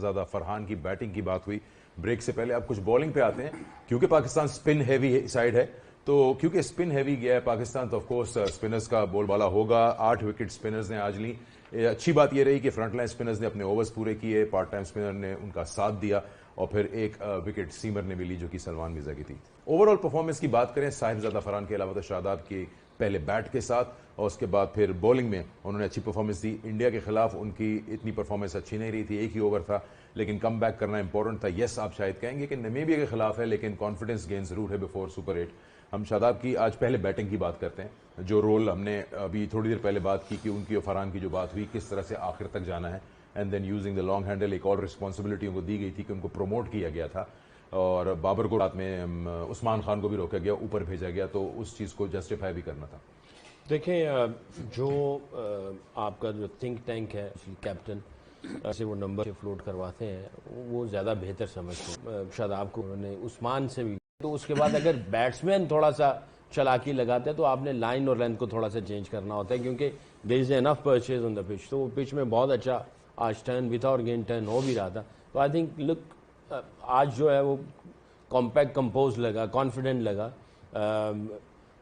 زادہ فرحان کی بیٹنگ کی بات ہوئی بریک سے پہلے. اب کچھ بالنگ پہ آتے ہیں کیونکہ پاکستان سپن ہیوی سائڈ ہے, تو کیونکہ سپن ہیوی گیا ہے پاکستان تو آف کورس سپنرز کا بول بالا ہوگا. 8 وکٹ سپنرز نے آج لی. اچھی بات یہ رہی کہ فرنٹ لائن سپنرز نے اپنے اوورز پورے کیے, پارٹ ٹائم سپنر نے ان کا ساتھ دیا, اور پھر ایک وکٹ سیمر نے بھی لی جو کہ سلمان مرزا کی تھی. اوور آل پرفارمنس کی بات کریں صاحب زادہ فرحان کے علاوہ تو شاداب کی پہلے بیٹ کے ساتھ اور اس کے بعد پھر بولنگ میں انہوں نے اچھی پرفارمنس دی. انڈیا کے خلاف ان کی اتنی پرفارمنس اچھی نہیں رہی تھی, ایک ہی اوور تھا لیکن کم بیک کرنا امپورٹنٹ تھا. یس آپ شاید کہیں گے کہ نمیبیا کے خلاف ہے لیکن کانفیڈنس گین ضرور ہے بیفور سپر 8. ہم شاداب کی آج پہلے بیٹنگ کی بات کرتے ہیں, جو رول ہم نے ابھی تھوڑی دیر پہلے بات کی کہ ان کی اور فرحان کی جو بات ہوئی کس طرح سے آخر تک جانا ہے, and then using the long handle. ایک اور رسپانسبلٹی ان کو دی گئی تھی کہ ان کو پروموٹ کیا گیا تھا اور بابر کو رات میں عثمان خان کو بھی روکا گیا, اوپر بھیجا گیا, تو اس چیز کو جسٹیفائی بھی کرنا تھا. دیکھیں جو آپ کا جو تھنک ٹینک ہے کیپٹن سے وہ نمبر فلوٹ کرواتے ہیں وہ زیادہ بہتر سمجھتے ہیں. شاداب کو انہوں نے عثمان سے بھی, تو اس کے بعد اگر بیٹسمین تھوڑا سا چلاکی لگاتے ہیں تو آپ نے لائن اور لینتھ کو تھوڑا سا چینج کرنا ہوتا ہے کیونکہ دیر از انف پرچیز آن دا پچ. تو وہ پچ میں بہت اچھا آج ٹرن بھی تھا اور گین ٹرن ہو بھی رہا تھا. تو آئی تھنک لک آج جو ہے وہ کمپیکٹ کمپوز لگا, کانفیڈنٹ لگا,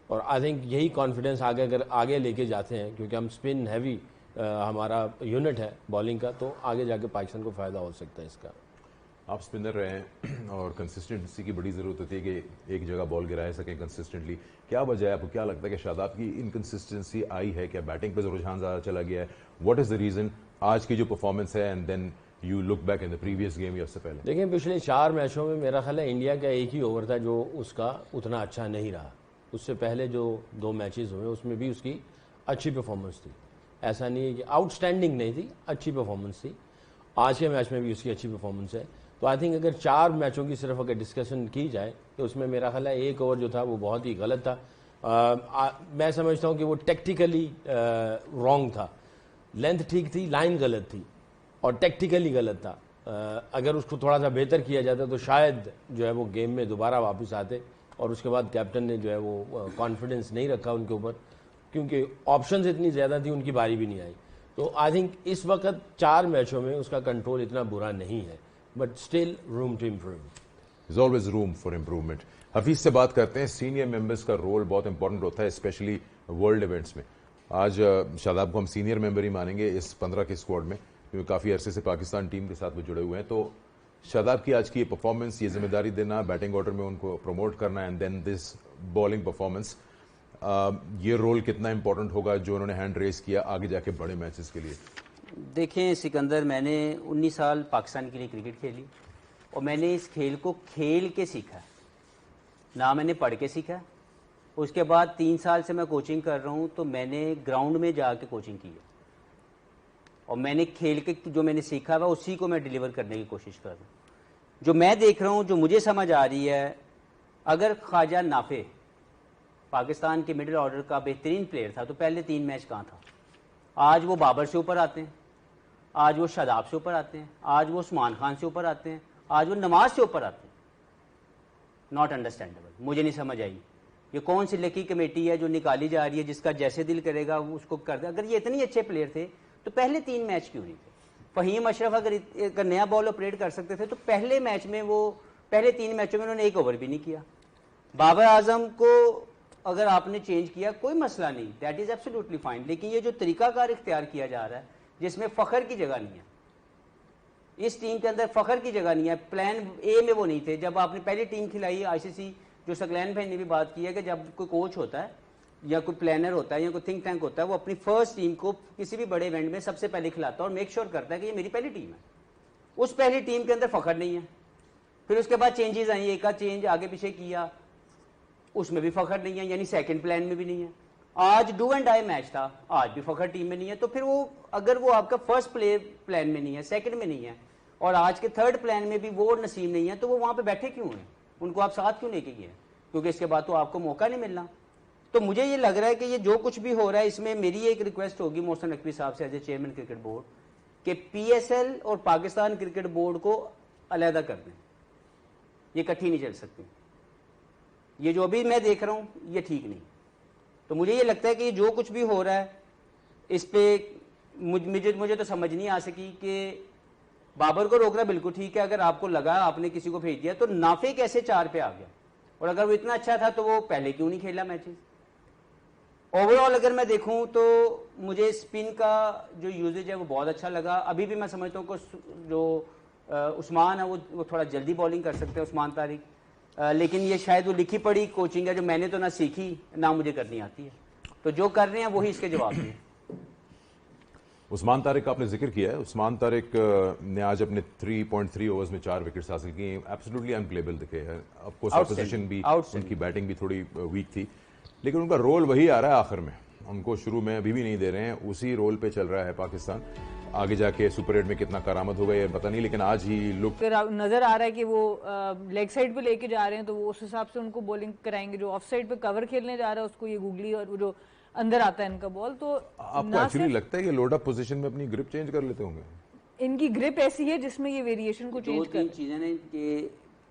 اور آئی تھنک یہی کانفیڈنس آگے اگر آگے لے کے جاتے ہیں کیونکہ ہم اسپن ہیوی ہمارا یونٹ ہے بالنگ کا, تو آگے جا کے پاکستان کو فائدہ ہو سکتا ہے اس کا. آپ اسپنر رہے ہیں اور کنسسٹنسی کی بڑی ضرورت ہوتی ہے کہ ایک جگہ بال گرائے سکیں کنسسٹنٹلی. کیا وجہ ہے, آپ کو کیا لگتا ہے کہ شاداب کی انکنسسٹنسی آئی ہے, کیا بیٹنگ پہ رجحان زیادہ چلا گیا ہے, واٹ از دا ریزن آج کی جو پرفارمنس ہے and then you look back in the previous game یا اس سے پہلے؟ دیکھیں پچھلے 4 میچوں میں میرا خیال ہے انڈیا کا ایک ہی اوور تھا جو اس کا اتنا اچھا نہیں رہا. اس سے پہلے جو 2 میچز ہوئے اس میں بھی اس کی اچھی پرفارمنس تھی, ایسا نہیں ہے کہ آؤٹ اسٹینڈنگ نہیں تھی, اچھی پرفارمنس تھی. آج کے میچ میں بھی اس کی اچھی پرفارمنس ہے. تو آئی تھنک اگر 4 میچوں کی صرف اگر ڈسکشن کی جائے تو اس میں میرا خیال ہے ایک اوور جو تھا وہ بہت ہی غلط تھا. میں سمجھتا ہوں کہ وہ ٹیکٹیکلی رانگ تھا. لینتھ ٹھیک تھی, لائن غلط تھی اور ٹیکٹیکلی غلط تھا. اگر اس کو تھوڑا سا بہتر کیا جاتا تو شاید جو ہے وہ گیم میں دوبارہ واپس آتے, اور اس کے بعد کیپٹن نے جو ہے وہ کانفیڈنس نہیں رکھا ان کے اوپر کیونکہ آپشنز اتنی زیادہ تھی, ان کی باری بھی نہیں آئی. تو آئی تھنک اس وقت 4 میچوں میں اس کا کنٹرول اتنا برا نہیں ہے, but still room to improve. Is always room for improvement. Hafeez سے بات کرتے ہیں. سینئر ممبرس کا رول بہت امپورٹنٹ ہوتا ہے اسپیشلی ورلڈ ایونٹس میں. آج شاداب کو ہم سینئر ممبر ہی مانیں گے اس 15 کے اسکواڈ میں کیونکہ کافی عرصے سے پاکستان ٹیم کے ساتھ وہ جڑے ہوئے ہیں. تو شاداب کی آج کی یہ پرفارمنس, یہ ذمہ داری دینا, بیٹنگ آرڈر میں ان کو پروموٹ کرنا and then this bowling performance, یہ رول کتنا امپورٹنٹ ہوگا جو انہوں نے ہینڈ ریز کیا آگے جا کے بڑے میچز کے لیے؟ دیکھیں سکندر, میں نے 19 سال پاکستان کے لیے کرکٹ کھیلی اور میں نے اس کھیل کو کھیل کے سیکھا, نہ میں نے پڑھ کے سیکھا. اس کے بعد 3 سال سے میں کوچنگ کر رہا ہوں تو میں نے گراؤنڈ میں جا کے کوچنگ کی ہے اور میں نے کھیل کے جو میں نے سیکھا ہوا اسی کو میں ڈیلیور کرنے کی کوشش کر رہا ہوں. جو میں دیکھ رہا ہوں, جو مجھے سمجھ آ رہی ہے, اگر خواجہ نافع پاکستان کے مڈل آرڈر کا بہترین پلیئر تھا تو پہلے 3 میچ کہاں تھا؟ آج وہ بابر سے اوپر آتے ہیں, آج وہ شاداب سے اوپر آتے ہیں, آج وہ عثمان خان سے اوپر آتے ہیں, آج وہ نواز سے اوپر آتے ہیں. ناٹ انڈرسٹینڈیبل, مجھے نہیں سمجھ آئی. یہ کون سی لکی کمیٹی ہے جو نکالی جا رہی ہے جس کا جیسے دل کرے گا اس کو کر دے؟ اگر یہ اتنے اچھے پلیئر تھے تو پہلے 3 میچ کیوں نہیں تھے؟ فہیم اشرف اگر نیا بال آپریٹ کر سکتے تھے تو پہلے میچ میں وہ پہلے 3 میچوں میں انہوں نے 1 اوور بھی نہیں کیا. بابر اعظم کو اگر آپ نے چینج کیا کوئی مسئلہ نہیں, دیٹ از ایبسلیوٹلی فائن. لیکن یہ جو طریقہ کار اختیار کیا جا رہا ہے جس میں فخر کی جگہ نہیں ہے, اس ٹیم کے اندر فخر کی جگہ نہیں ہے. پلان اے میں وہ نہیں تھے. جب آپ نے پہلی ٹیم کھلائی آئی سی سی, جو سکلین بھائی نے بھی بات کی ہے کہ جب کوئی کوچ ہوتا ہے یا کوئی پلانر ہوتا ہے یا کوئی تھنک ٹینک ہوتا ہے وہ اپنی فرسٹ ٹیم کو کسی بھی بڑے ایونٹ میں سب سے پہلے کھلاتا ہے اور میک شیور کرتا ہے کہ یہ میری پہلی ٹیم ہے. اس پہلی ٹیم کے اندر فخر نہیں ہے. پھر اس کے بعد چینجز آئیں, ایک آدھ چینج آگے پیچھے کیا, اس میں بھی فخر نہیں ہے, یعنی سیکنڈ پلان میں بھی نہیں ہے. آج ڈو اینڈ ڈائی میچ تھا, آج بھی فخر ٹیم میں نہیں ہے. تو پھر وہ اگر وہ آپ کا فرسٹ پلان میں نہیں ہے, سیکنڈ میں نہیں ہے, اور آج کے تھرڈ پلان میں بھی وہ نصیب نہیں ہے, تو وہ وہاں پہ بیٹھے کیوں ہیں؟ ان کو آپ ساتھ کیوں لے کے گئے؟ کیونکہ اس کے بعد تو آپ کو موقع نہیں ملنا. تو مجھے یہ لگ رہا ہے کہ یہ جو کچھ بھی ہو رہا ہے اس میں میری ایک ریکویسٹ ہوگی محسن نقوی صاحب سے as a chairman cricket board کہ پی ایس ایل اور پاکستان کرکٹ بورڈ کو علیحدہ کر دیں. یہ کٹھی نہیں چل سکتی. یہ جو ابھی میں دیکھ رہا ہوں یہ ٹھیک نہیں. تو مجھے یہ لگتا ہے کہ یہ جو کچھ بھی ہو رہا ہے اس پہ مجھے تو سمجھ نہیں آ سکی کہ بابر کو روکنا بالکل ٹھیک ہے, اگر آپ کو لگا آپ نے کسی کو بھیج دیا, تو نافع کیسے 4 پہ آ گیا, اور اگر وہ اتنا اچھا تھا تو وہ پہلے کیوں نہیں کھیلا میچز. اوور آل اگر میں دیکھوں تو مجھے اسپن کا جو یوزیج ہے وہ بہت اچھا لگا. ابھی بھی میں سمجھتا ہوں کہ جو عثمان ہے وہ تھوڑا جلدی بالنگ کر سکتے ہیں, عثمان طارق, لیکن یہ شاید وہ لکھی پڑی کوچنگ ہے جو میں نے تو نہ سیکھی نہ مجھے کرنی آتی ہے, تو جو کر رہے ہیں وہی اس کے جواب دیں. عثمان طارق کا آپ نے ذکر کیا ہے. عثمان طارق نے آج اپنے 3.3 اوورز میں 4 وکٹس حاصل کی, ایبسولوٹلی ان پلیبل دکھے ہیں. آف کورس اپوزیشن بھی, ان کی بیٹنگ بھی تھوڑی ویک تھی, لیکن ان کا رول وہی آ رہا ہے آخر میں. ان کو شروع میں ابھی بھی نہیں دے رہے ہیں, اسی رول پہ چل رہا ہے پاکستان. آگے جا کے سپر 8 میں کتنا کارآمد ہوگا یہ پتہ نہیں, لیکن آج ہی لک نظر آ رہا ہے کہ وہ لیگ سائڈ پہ لے کے جا رہے ہیں, تو وہ اس حساب سے ان کو بولنگ کرائیں گے. جو آف سائڈ پہ کور کھیلنے جا رہا ہے اس کو یہ گوگلی, اور وہ جو اندر آتا ہے ان کا بال, تو آپ کو ایکچولی لگتا ہے کہ لوڈ اپ پوزیشن میں اپنی گرپ چینج کر لیتے ہوں گے. ان کی گرپ ایسی ہے جس میں یہ ویریشن کو چینج کر, 2-3 چیزیں ہیں کہ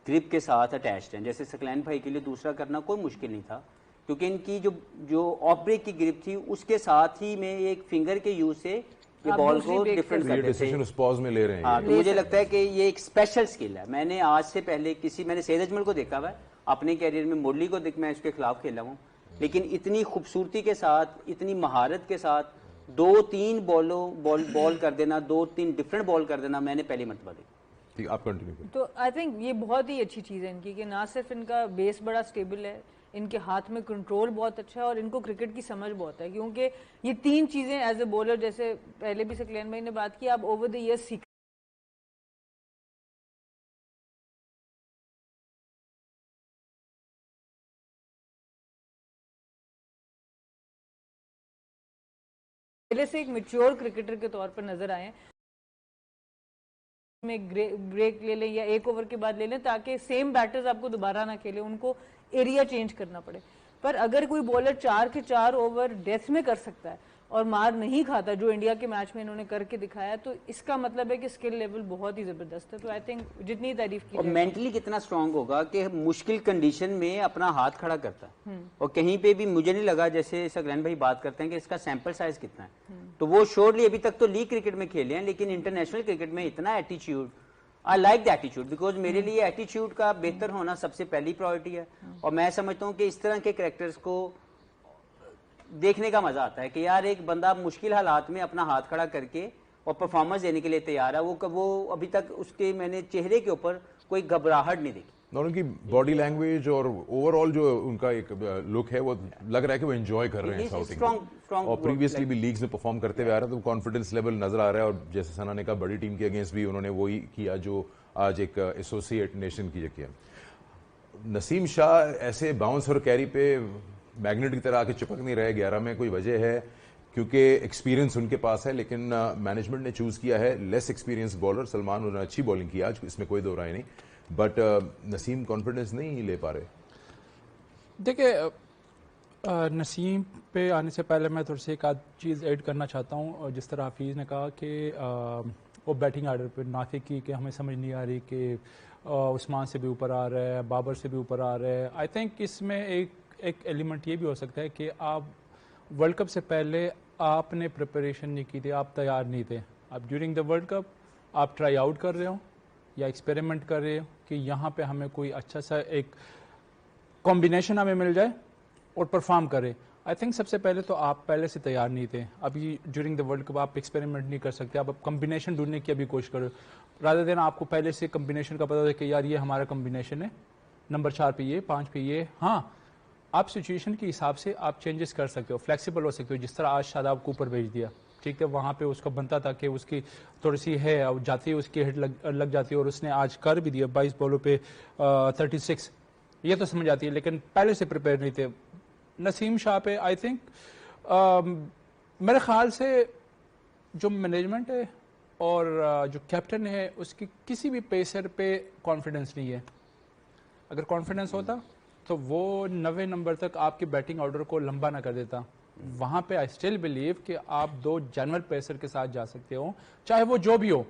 گرپ کے ساتھ اٹیچڈ ہیں. جیسے سکلین بھائی کے لیے دوسرا کرنا کوئی مشکل نہیں تھا, کیونکہ ان کی جو آف بریک کی گرپ تھی اس کے ساتھ ہی میں ایک فنگر کے یوز سے یہ بال کو ڈیفرنٹ کر یہ دیتے ڈیسیژن اس پاز میں لے رہے ہیں. ہاں, تو مجھے لگتا ہے کہ یہ ایک اسپیشل سکل ہے. میں نے آج سے پہلے میں نے سید اجمل کو دیکھا ہوا ہے اپنے کیریئر میں, مرلی کو میں اس کے خلاف کھیلا ہوں, لیکن اتنی خوبصورتی کے ساتھ, اتنی مہارت کے ساتھ 2-3 بال کر دینا, 2-3 ڈفرنٹ بال کر دینا, میں نے پہلی مرتبہ دیکھا. آپ کنٹینیو کریں. تو آئی تھنک یہ بہت ہی اچھی چیز ہے ان کی, کہ نہ صرف ان کا بیس بڑا اسٹیبل ہے, ان کے ہاتھ میں کنٹرول بہت اچھا ہے, اور ان کو کرکٹ کی سمجھ بہت ہے. کیونکہ یہ 3 چیزیں ایز اے بولر, جیسے پہلے بھی سکلین بھائی نے بات کی, آپ اوور دا ایئر سیکھ پہلے سے ایک میچور کرکٹر کے طور پر نظر آئے ہیں. میں بریک لے لیں یا ایک اوور کے بعد لے لیں, تاکہ سیم بیٹرز آپ کو دوبارہ نہ کھیلیں, ان کو ایریا چینج کرنا پڑے. پر اگر کوئی بولر 4 کے 4 اوور ڈیتھ میں کر سکتا ہے اور مار نہیں کھاتا, جو انڈیا کے میچ میں انہوں نے کر کے دکھایا, تو اس کا مطلب ہے کہ اسکل لیول بہت ہی زبردست ہے. تو آئی تھنک جتنی تعریف کی اور مینٹلی کتنا اسٹرانگ ہوگا کہ مشکل کنڈیشن میں اپنا ہاتھ کھڑا کرتا ہے. اور کہیں پہ بھی مجھے نہیں لگا, جیسے سکلین بھائی بات کرتے ہیں کہ اس کا سیمپل سائز کتنا ہے, تو وہ شورلی ابھی تک تو لیگ کرکٹ میں کھیلے ہیں, لیکن انٹرنیشنل کرکٹ میں اتنا ایٹیچیوڈ, آئی لائک دا ایٹیچیوڈ, بیکاز میرے لیے ایٹیچیوڈ کا بہتر ہونا سب سے پہلی پرائورٹی ہے. اور میں سمجھتا ہوں کہ اس طرح کے کریکٹرز کو دیکھنے کا مزہ آتا ہے کہ یار ایک بندہ مشکل حالات میں اپنا ہاتھ کھڑا کر کے اور پرفارمنس دینے کے لیے تیار ہے. وہ ابھی تک اس کے میں نے چہرے کے اوپر کوئی گھبراہٹ نہیں دیکھی. اور ان کی باڈی لینگویج اور اوور آل جو ان کا ایک لک ہے, وہ لگ رہا ہے کہ وہ انجوائے کر رہے ہیں ساؤتھنگ, اور پریویسلی بھی لیگز میں پرفارم کرتے ہوئے آ رہا ہے, تو کانفیڈنس لیول نظر آ رہا ہے. اور جیسے ثنا نے کہا, بڑی ٹیم کے اگینسٹ بھی انہوں نے وہی کیا جو آج ایک ایسوسیٹ نیشن کی کیا. نسیم شاہ ایسے باؤنس اور کیری پہ میگنیٹ کی طرح آ کے چپک نہیں رہے 11 میں, کوئی وجہ ہے؟ کیونکہ ایکسپیرینس ان کے پاس ہے, لیکن مینجمنٹ نے چوز کیا ہے لیس ایکسپیرینس بالر. سلمان, انہوں نے اچھی بالنگ کی آج, اس میں کوئی دو رائے نہیں, بٹ نسیم کانفیڈنس نہیں لے پا رہے. دیکھیں, نسیم پہ آنے سے پہلے میں تھوڑی سی ایک آدھ چیز ایڈ کرنا چاہتا ہوں. جس طرح حفیظ نے کہا کہ وہ بیٹنگ آرڈر پہ نافع کی کہ ہمیں سمجھ نہیں آ رہی کہ عثمان سے بھی اوپر آ رہا ہے, بابر سے بھی اوپر آ رہا ہے. آئی تھنک اس میں ایک ایلیمنٹ یہ بھی ہو سکتا ہے کہ آپ ورلڈ کپ سے پہلے آپ نے پریپریشن نہیں کی تھی, آپ تیار نہیں تھے. اب ڈیورنگ دا ورلڈ کپ آپ ٹرائی آؤٹ کر رہے ہو یا ایکسپیریمنٹ کر رہے ہو کہ یہاں پہ ہمیں کوئی اچھا سا ایک کمبینیشن ہمیں مل جائے اور پرفارم کرے. آئی تھنک سب سے پہلے تو آپ پہلے سے تیار نہیں تھے. ابھی ڈیورنگ دا ورلڈ کپ آپ ایکسپیریمنٹ نہیں کر سکتے, آپ کمبینیشن ڈھونڈنے کی ابھی کوشش کرو. رادر دین آپ کو پہلے سے کمبینیشن کا پتا تھا کہ یار یہ ہمارا کمبینیشن ہے, نمبر 4 پہ یہ, 5 پہ یہ. ہاں, آپ سچویشن کے حساب سے آپ چینجز کر سکتے ہو, فلیکسیبل ہو سکتے ہو. جس طرح آج شاداب کو اوپر بھیج دیا, ٹھیک ہے, وہاں پہ اس کو بنتا تھا کہ اس کی تھوڑی سی ہے جاتی ہے, اس کی ہٹ لگ جاتی ہے, اور اس نے آج کر بھی دیا 22 بالوں پہ 36. یہ تو سمجھ آتی ہے, لیکن پہلے سے پریپیئر نہیں تھے. نسیم شاہ پہ آئی تھنک میرے خیال سے جو مینجمنٹ ہے اور جو کیپٹن ہے اس کی کسی بھی پیسر پہ کانفیڈنس نہیں ہے. اگر کانفیڈنس ہوتا تو وہ 90 نمبر تک آپ کی بیٹنگ آرڈر کو لمبا نہ کر دیتا. وہاں پہ آئی اسٹل بلیو کہ آپ 2 جنرل پیسر کے ساتھ جا سکتے ہو, چاہے وہ جو بھی ہو.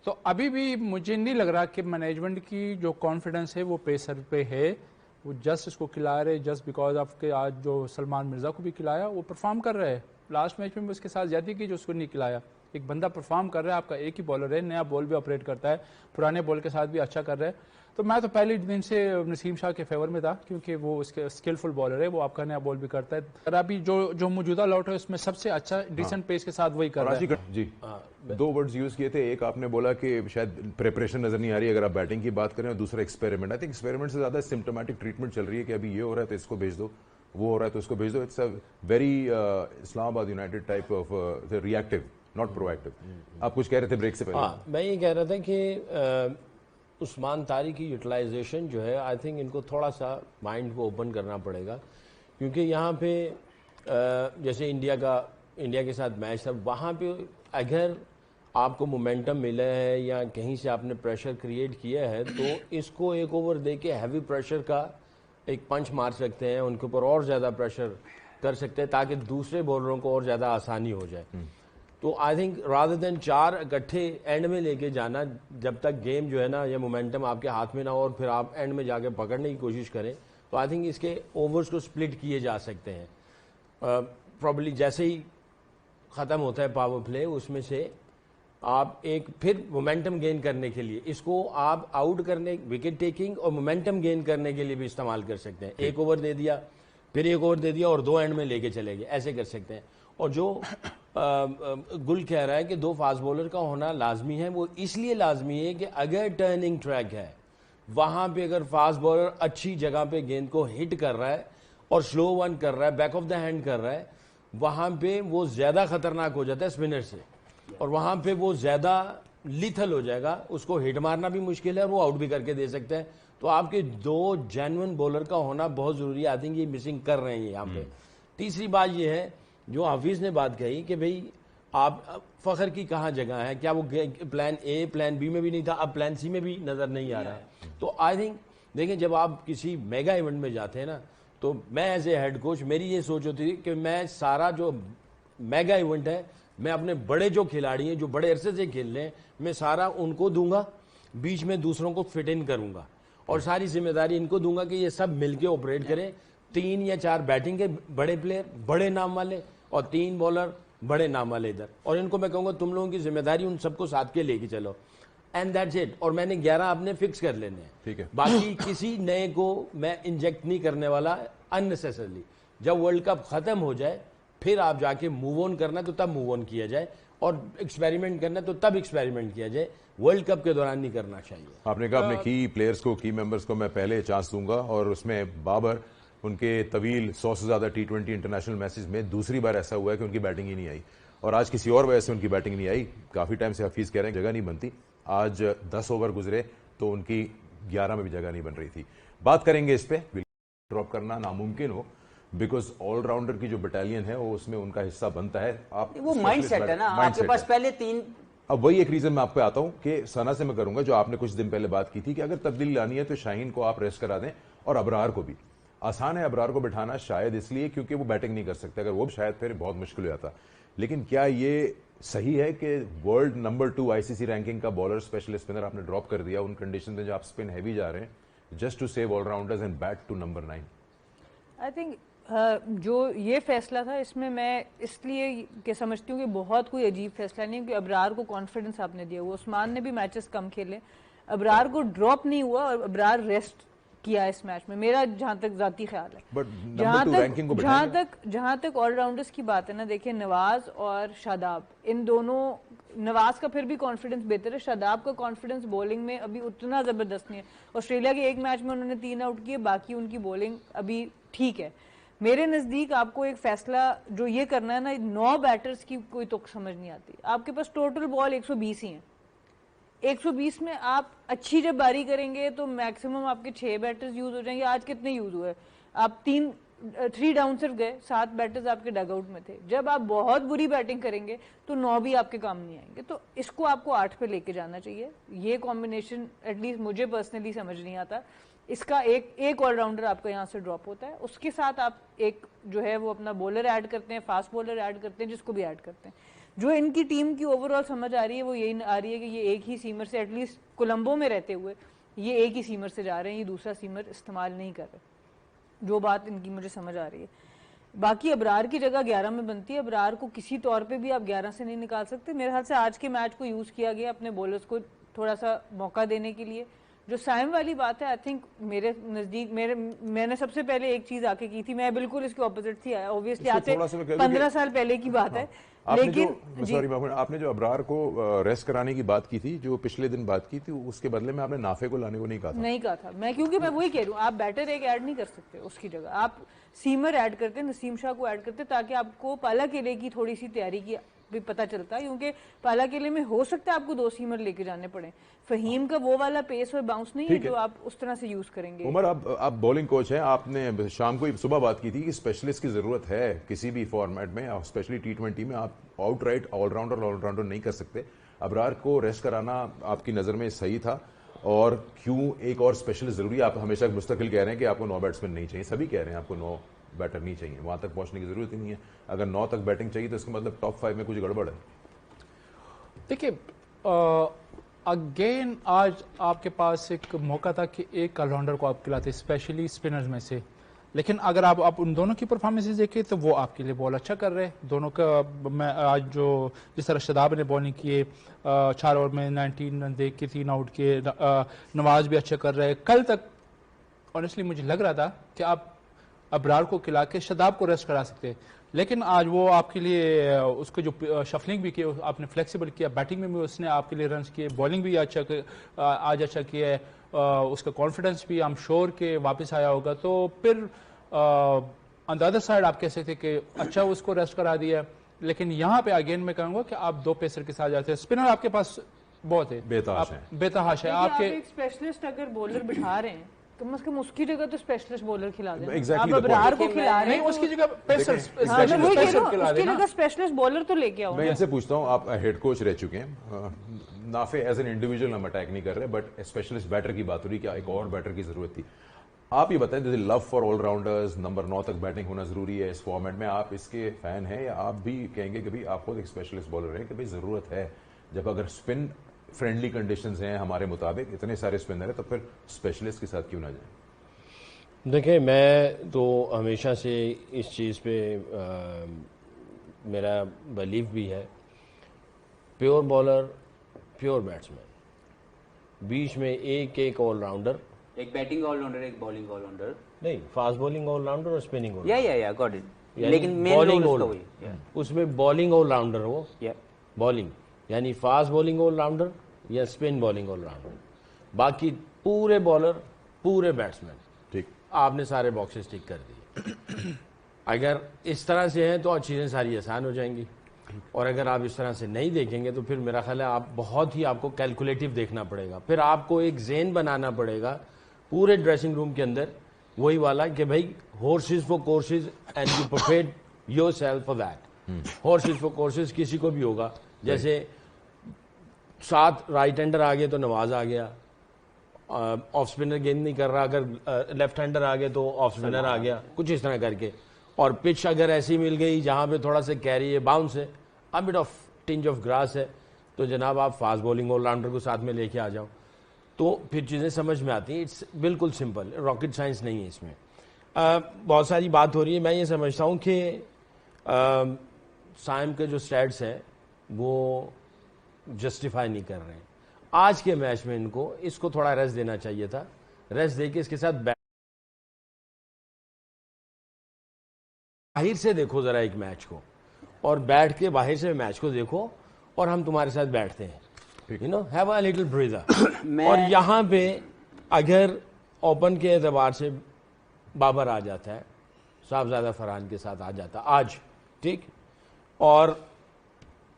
تو ابھی بھی مجھے نہیں لگ رہا کہ مینجمنٹ کی جو کانفیڈنس ہے وہ پیسر پہ ہے. وہ جسٹ اس کو کھلا رہے جسٹ بیکاز آف کہ آج جو سلمان مرزا کو بھی کھلایا وہ پرفارم کر رہے. لاسٹ میچ میں اس کے ساتھ زیادتی کی جو اس کو نہیں کھلایا. ایک بندہ پرفارم کر رہا ہے, آپ کا ایک ہی بالر ہے, نیا بال بھی آپریٹ کرتا ہے, پرانے بال کے ساتھ بھی اچھا کر رہا ہے. تو میں تو پہلے دن سے نسیم شاہ کے فیور میں تھا کیونکہ وہ اس کے اسکلفل بالر ہے, وہ آپ کا نیا بال بھی کرتا ہے. اور ابھی جو موجودہ لاٹ ہے اس میں سب سے اچھا ڈیسنٹ پیس کے ساتھ وہی کر رہا ہے. جی 2 ورڈز یوز کیے تھے, ایک آپ نے بولا کہ شاید پریپریشن نظر نہیں آ رہی اگر آپ بیٹنگ کی بات کریں, اور دوسرا ایکسپیریمنٹ. آئی تھنک ایکسپیریمنٹ سے زیادہ سمپٹومیٹک ٹریٹمنٹ چل رہی ہے کہ ابھی یہ ہو رہا ہے تو اس کو بھیج دو, وہ ہو رہا ہے تو اس کو بھیج دو. اٹس اے ویری اسلام آباد United type of reactive, not pro active. آپ کچھ کہہ رہے تھے بریک سے پہلے. میں یہ کہہ رہا تھا کہ عثمان طاری کی یوٹیلائزیشن جو ہے آئی تھنک ان کو تھوڑا سا مائنڈ کو اوپن کرنا پڑے گا, کیونکہ یہاں پہ جیسے انڈیا کے ساتھ میچ تھا, وہاں پہ اگر آپ کو مومنٹم ملا ہے یا کہیں سے آپ نے پریشر کریٹ کیا ہے تو اس کو ایک اوور دے کے ہیوی پریشر کا ایک پنچ مار سکتے ہیں, ان کے اوپر اور زیادہ پریشر کر سکتے ہیں تاکہ دوسرے بولروں کو اور زیادہ آسانی ہو جائے. تو آئی تھنک رادر دین 4 اکٹھے اینڈ میں لے کے جانا, جب تک گیم جو ہے نا یہ مومنٹم آپ کے ہاتھ میں نہ ہو اور پھر آپ اینڈ میں جا کے پکڑنے کی کوشش کریں, تو آئی تھنک اس کے اوورز کو سپلٹ کیے جا سکتے ہیں. پرابلی جیسے ہی ختم ہوتا ہے پاور پلے, اس میں سے آپ ایک پھر مومنٹم گین کرنے کے لیے اس کو آپ آؤٹ کرنے, وکٹ ٹیکنگ اور مومنٹم گین کرنے کے لیے بھی استعمال کر سکتے ہیں. ایک اوور دے دیا, پھر ایک اوور دے دیا اور 2 اینڈ میں لے کے چلے گئے, ایسے کر سکتے ہیں. اور جو گل کہہ رہا ہے کہ 2 فاسٹ بولر کا ہونا لازمی ہے, وہ اس لیے لازمی ہے کہ اگر ٹرننگ ٹریک ہے وہاں پہ اگر فاسٹ بولر اچھی جگہ پہ گیند کو ہٹ کر رہا ہے اور سلو ون کر رہا ہے, بیک آف دا ہینڈ کر رہا ہے, وہاں پہ وہ زیادہ خطرناک ہو جاتا ہے اسپنر سے, اور وہاں پہ وہ زیادہ لیتھل ہو جائے گا, اس کو ہٹ مارنا بھی مشکل ہے اور وہ آؤٹ بھی کر کے دے سکتے ہیں. تو آپ کے 2 جینوئن بولر کا ہونا بہت ضروری ہے. آئی تھنک یہ مسنگ کر رہے ہیں یہاں پہ. تیسری بات یہ ہے جو حافظ نے بات کہی کہ بھئی آپ فخر کی کہاں جگہ ہے, کیا وہ پلان اے پلان بی میں بھی نہیں تھا, اب پلان سی میں بھی نظر نہیں آ رہا ہے. تو آئی تھنک دیکھیں جب آپ کسی میگا ایونٹ میں جاتے ہیں نا, تو میں ایز اے ہیڈ کوچ میری یہ سوچ ہوتی ہے کہ میں سارا جو میگا ایونٹ ہے میں اپنے بڑے جو کھلاڑی ہیں جو بڑے عرصے سے کھیل رہے ہیں میں سارا ان کو دوں گا, بیچ میں دوسروں کو فٹ ان کروں گا اور ساری ذمہ داری ان کو دوں گا کہ یہ سب مل کے آپریٹ کریں. 3 یا 4 بیٹنگ کے بڑے پلیئر بڑے نام والے اور 3 بالر بڑے نام والے ادھر, اور ان کو میں کہوں گا تم لوگوں کی ذمہ داری ان سب کو ساتھ کے لے کے چلو, اینڈ دیٹس اٹ. اور میں نے 11 اپنے فکس کر لینے ہیں, ٹھیک ہے, باقی کسی نئے کو میں انجیکٹ نہیں کرنے والا اننیسیسرلی. جب ورلڈ کپ ختم ہو جائے پھر آپ جا کے موو آن کرنا تو تب موو آن کیا جائے, اور ایکسپیریمنٹ کرنا تو تب ایکسپیریمنٹ کیا جائے, ورلڈ کپ کے دوران نہیں کرنا چاہیے. آپ نے کہا اپنے کی پلیئرز کو, کی ممبرز کو میں پہلے چانس دوں گا, اور اس میں بابر ان کے طویل 100 سے زیادہ T20 انٹرنیشنل میچز میں دوسری بار ایسا ہوا ہے کہ ان کی بیٹنگ ہی نہیں آئی, اور آج کسی اور وجہ سے ان کی بیٹنگ نہیں آئی. کافی ٹائم سے حفیظ کہہ رہے ہیں جگہ نہیں بنتی, آج 10 اوور گزرے تو ان کی 11 میں بھی جگہ نہیں بن رہی تھی. بات کریں گے اس پہ, ڈراپ کرنا ناممکن ہو بیکاز آل راؤنڈر کی جو بٹالین ہے وہ اس میں ان کا حصہ بنتا ہے. آپ وہ مائنڈ سیٹ ہے نا, آپ کے پاس پہلے 3. اب وہی ایک ریزن میں آپ پہ آتا ہوں کہ ثنا سے میں کروں گا جو آپ نے کچھ دن پہلے بات کی تھی کہ اگر تبدیلی لانی ہے تو شاہین کو آپ ریسٹ کرا دیں, اور ابرار کو بھی. آسان ہے ابرار کو بٹھانا شاید اس لیے کیونکہ وہ بیٹنگ نہیں کر سکتے, اگر وہ شاید پھر بہت مشکل ہو جاتا. لیکن کیا یہ صحیح ہے کہ ورلڈ نمبر 2 ICC رینکنگ کا بالر اسپیشل اسپنر آپ نے ڈراپ کر دیا ان کنڈیشن میں جو آپ اسپن ہیوی جا رہے ہیں, just to save all rounders and bat to number 9؟ I think جو یہ فیصلہ تھا اس میں اس لیے کہ سمجھتی ہوں کہ بہت کوئی عجیب فیصلہ نہیں, کیونکہ ابرار کو کانفیڈنس آپ نے دیا ہوا. عثمان نے بھی میچز کم کھیلے, ابرار کو ڈراپ نہیں ہوا اور ابرار ریسٹ کیا اس میچ میں, میرا جہاں تک ذاتی خیال ہے. جہاں تک آل راؤنڈرز کی بات ہے نا, دیکھیں نواز اور شاداب, ان دونوں, نواز کا پھر بھی کانفیڈنس بہتر ہے, شاداب کا کانفیڈنس بولنگ میں ابھی اتنا زبردست نہیں ہے. آسٹریلیا کے ایک میچ میں انہوں نے 3 آؤٹ کیے, باقی ان کی بولنگ ابھی ٹھیک ہے. میرے نزدیک آپ کو ایک فیصلہ جو یہ کرنا ہے نا, 9 بیٹرز کی کوئی تک سمجھ نہیں آتی. آپ کے پاس ٹوٹل بال 120 ہی ہیں, 120 میں آپ اچھی جب باری کریں گے تو میکسیمم آپ کے 6 بیٹرز یوز ہو جائیں گے. آج کتنے یوز ہوئے, آپ 3 ڈاؤن صرف گئے, 7 بیٹرز آپ کے ڈگ آؤٹ میں تھے. جب آپ بہت بری بیٹنگ کریں گے تو 9 بھی آپ کے کام نہیں آئیں گے. تو اس کو آپ کو 8 پہ لے کے جانا چاہیے. یہ کمبینیشن ایٹ لیسٹ مجھے پرسنلی سمجھ نہیں آتا. اس کا ایک آل راؤنڈر آپ کا یہاں سے ڈراپ ہوتا ہے, اس کے ساتھ آپ ایک جو ہے وہ اپنا بولر ایڈ کرتے ہیں, فاسٹ بولر ایڈ کرتے ہیں, جس کو بھی ایڈ کرتے ہیں. جو ان کی ٹیم کی اوور آل سمجھ آ رہی ہے وہ یہی آ رہی ہے کہ یہ ایک ہی سیمر سے, ایٹ لیسٹ کولمبو میں رہتے ہوئے یہ ایک ہی سیمر سے جا رہے ہیں, یہ دوسرا سیمر استعمال نہیں کر رہے. جو بات ان کی مجھے سمجھ آ رہی ہے. باقی ابرار کی جگہ 11 میں بنتی ہے. ابرار کو کسی طور پہ بھی آپ 11 سے نہیں نکال سکتے. میرے خیال سے آج کے میچ کو یوز کیا گیا اپنے بولرز کو تھوڑا سا موقع دینے کے لیے. جو سائم والی بات ہے آئی تھنک میرے نزدیک میں نے سب سے پہلے ایک چیز آ کے کی تھی, میں بالکل اس کے اپوزٹ تھی. اوبیسلی آج سے 15 سال پہلے کی بات ہے. لیکن آپ نے جو ابرار کو ریسٹ کرانے کی بات کی تھی, جو پچھلے دن بات کی تھی, اس کے بدلے میں آپ نے نافع کو لانے کو نہیں کہا تھا. میں کیونکہ میں وہی کہہ رہا ہوں, آپ بیٹر ایک ایڈ نہیں کر سکتے اس کی جگہ, آپ سیمر ایڈ کرتے, نسیم شاہ کو ایڈ کرتے, تاکہ آپ کو پالا کیلے کی تھوڑی سی تیاری کی بھی پتہ چلتا ہے, کیونکہ پالا کیلے میں ہو سکتا ہے آپ کو 2 سیمر لے کے جانے پڑے. فہیم کا وہ والا پیس اور باؤنس نہیں ہے جو آپ اس طرح سے یوز کریں گے. عمر آپ بولنگ کوچ ہیں, آپ نے شام کو صبح بات کی تھی کہ اسپیشلسٹ کی ضرورت ہے کسی بھی فارمیٹ میں, اسپیشلی T20 میں. آپ آؤٹ رائٹ آل راؤنڈر نہیں کر سکتے. ابرار کو ریسٹ کرانا آپ کی نظر میں صحیح تھا, اور کیوں ایک اور اسپیشلسٹ ضروری ہے؟ آپ ہمیشہ مستقل کہہ رہے ہیں کہ آپ کو 9 بیٹسمین نہیں چاہیے, سبھی کہہ رہے ہیں آپ کو 9 بیٹر نہیں چاہیے, وہاں تک پہنچنے کی ضرورت ہی نہیں ہے. اگر 9 تک بیٹنگ چاہیے تو اس کا مطلب ٹاپ 5 میں کچھ گڑبڑ ہے. دیکھیے اگین آج آپ کے پاس ایک موقع تھا کہ ایک آل راؤنڈر کو آپ کھلاتے اسپیشلی اسپنرز میں سے, لیکن اگر آپ ان دونوں کی پرفارمنسز دیکھیں تو وہ آپ کے لیے بال اچھا کر رہے دونوں کا. میں آج جو جس طرح شاداب نے بالنگ کیے 4 اوور میں 19 رن دے کے 3 آؤٹ کیے, نواز بھی اچھا کر رہے. کل تک آنیسٹلی مجھے لگ رہا تھا کہ آپ ابرار کو کھلا کے شاداب کو ریسٹ کرا سکتے, لیکن آج وہ آپ کے لیے اس کو جو شفلنگ بھی کی آپ نے فلیکسیبل کیا, بیٹنگ میں بھی اس نے آپ کے لیے رنز کیے, بالنگ بھی آج اچھا کیا ہے. اس کا کانفیڈنس بھی I'm sure کہ واپس آیا ہوگا. تو پھر آن دا ادر سائڈ آپ کہہ سکتے کہ اچھا اس کو ریسٹ کرا دیا, لیکن یہاں پہ اگین میں کہوں گا کہ آپ 2 پیسر کے ساتھ جاتے ہیں. اسپنر آپ کے پاس بہت ہے, بےتحاش ہے. آپ کے ایک اسپیشلسٹ اگر بولر بٹھا رہے ہیں کم از کم اس کی جگہ تو اسپیشلسٹ بولر کھلا دیں. Exactly آپ ابرار کو کھلا رہے ہیں, اس کی جگہ پیسر اس کی جگہ اسپیشلسٹ بولر تو لے کے آؤ. میں ان سے پوچھتا ہوں, آپ ہیڈ کوچ رہ چکے ہیں, نافع ایز این انڈیویجول ہم اٹیک نہیں کر رہے, بٹ اسپیشلسٹ بیٹر کی بات ہو رہی, کیا ایک اور بیٹر کی ضرورت تھی. آپ یہ بتائیں, their love for all rounders, number 9 تک بیٹنگ ہونا ضروری ہے اس فارمیٹ میں. آپ اس کے فین ہیں, یا آپ بھی کہیں گے کہ بھائی آپ خود ایک اسپیشلسٹ بالر ہیں کہ بھائی ضرورت ہے, جب اگر اسپن فرینڈلی کنڈیشنز ہیں ہمارے مطابق, اتنے سارے اسپنر ہیں, تو پھر اسپیشلسٹ کے ساتھ کیوں نہ جائیں؟ دیکھیں میں تو ہمیشہ سے اس چیز پہ میرا بلیف بھی ہے, پیور بالر پیور بیٹسمین, بیچ میں ایک آل راؤنڈر, ایک بیٹنگ آل راؤنڈر, ایک بالنگ آل راؤنڈر, نہیں فاسٹ بالنگ آل راؤنڈر اور اسپننگ آل یا گاٹ اٹ, لیکن مین رول اس میں بالنگ آل راؤنڈر ہو, بالنگ یعنی فاسٹ بالنگ آل راؤنڈر یا اسپن بالنگ آل راؤنڈر, باقی پورے بالر پورے بیٹسمین. ٹھیک, آپ نے سارے باکسز ٹک کر دیے. اگر اس طرح سے ہیں تو چیزیں ساری آسان ہو جائیں گی, اور اگر آپ اس طرح سے نہیں دیکھیں گے تو پھر میرا خیال ہے آپ بہت ہی آپ کو کیلکولیٹو دیکھنا پڑے گا. پھر آپ کو ایک ذہن بنانا پڑے گا پورے ڈریسنگ روم کے اندر وہی والا کہ بھائی horses for courses and you prepare yourself for that. Horses for courses کسی کو بھی ہوگا, جیسے 7 رائٹ ہینڈر آ گئے تو نواز آ گیا, آف اسپنر گیند نہیں کر رہا, اگر لیفٹ ہینڈر آ گئے تو آف اسپنر آ گیا, کچھ اس طرح کر کے. اور پچ اگر ایسی مل گئی جہاں پہ تھوڑا سا کیری ہے, باؤنس ہے, بٹ آف ٹنج آف گراس ہے, تو جناب آپ فاسٹ بولنگ آل راؤنڈر کو ساتھ میں لے کے آ جاؤ, تو پھر چیزیں سمجھ میں آتی ہیں. اٹس بالکل سمپل, راکٹ سائنس نہیں ہے اس میں. بہت ساری بات ہو رہی ہے. میں یہ سمجھتا ہوں کہ سائم کے جو سٹیٹس ہیں وہ جسٹیفائی نہیں کر رہے ہیں. آج کے میچ میں ان کو اس کو تھوڑا ریسٹ دینا چاہیے تھا, ریسٹ دے کے اس کے ساتھ باہر سے دیکھو ذرا ایک میچ کو, اور بیٹھ کے باہر سے میچ کو دیکھو, اور ہم تمہارے ساتھ بیٹھتے ہیں, you know have a little breather. اور یہاں پہ اگر اوپن کے اعتبار سے بابر آ جاتا ہے, صاحبزادہ فرحان کے ساتھ آ جاتا آج, ٹھیک, اور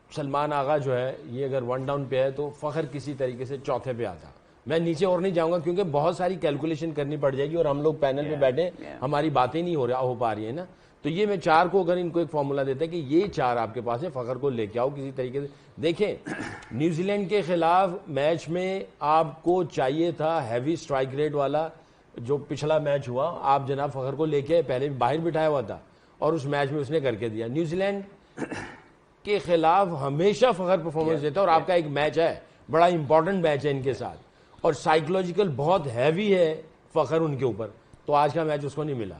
سلمان آغا جو ہے یہ اگر 1 ڈاؤن پہ ہے تو فخر کسی طریقے سے چوتھے پہ آتا. میں نیچے اور نہیں جاؤں گا کیونکہ بہت ساری کیلکولیشن کرنی پڑ جائے گی, اور ہم لوگ پینل پہ بیٹھے ہماری باتیں نہیں ہو پا رہی ہیں نا. تو یہ میں 4 کو اگر ان کو ایک فارمولا دیتا ہے کہ یہ 4 آپ کے پاس ہے, فخر کو لے کے آؤ کسی طریقے سے. دیکھیں نیوزی لینڈ کے خلاف میچ میں آپ کو چاہیے تھا ہیوی اسٹرائک ریٹ والا, جو پچھلا میچ ہوا آپ جناب فخر کو لے کے پہلے باہر بٹھایا ہوا تھا, اور اس میچ میں اس نے کر کے دیا. نیوزی لینڈ کے خلاف ہمیشہ فخر پرفارمنس دیتا ہے, اور آپ کا ایک میچ ہے, بڑا امپورٹنٹ میچ ہے ان کے ساتھ, اور سائیکولوجیکل بہت ہیوی ہے فخر ان کے اوپر. تو آج کا میچ اس کو نہیں ملا.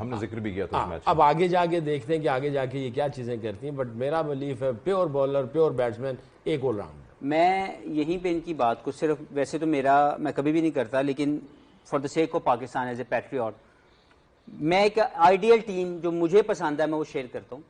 ہم نے ذکر بھی کیا تھا اس میچ. اب آگے جا کے دیکھتے ہیں کہ آگے جا کے یہ کیا چیزیں کرتی ہیں, بٹ میرا بلیف ہے پیور بالر, پیور بیٹسمین, ایک آل راؤنڈ. میں یہیں پہ ان کی بات کو صرف, ویسے تو میں کبھی بھی نہیں کرتا, لیکن for the sake of Pakistan as a Patriot, میں ایک آئیڈیل ٹیم جو مجھے پسند ہے میں وہ شیئر کرتا ہوں,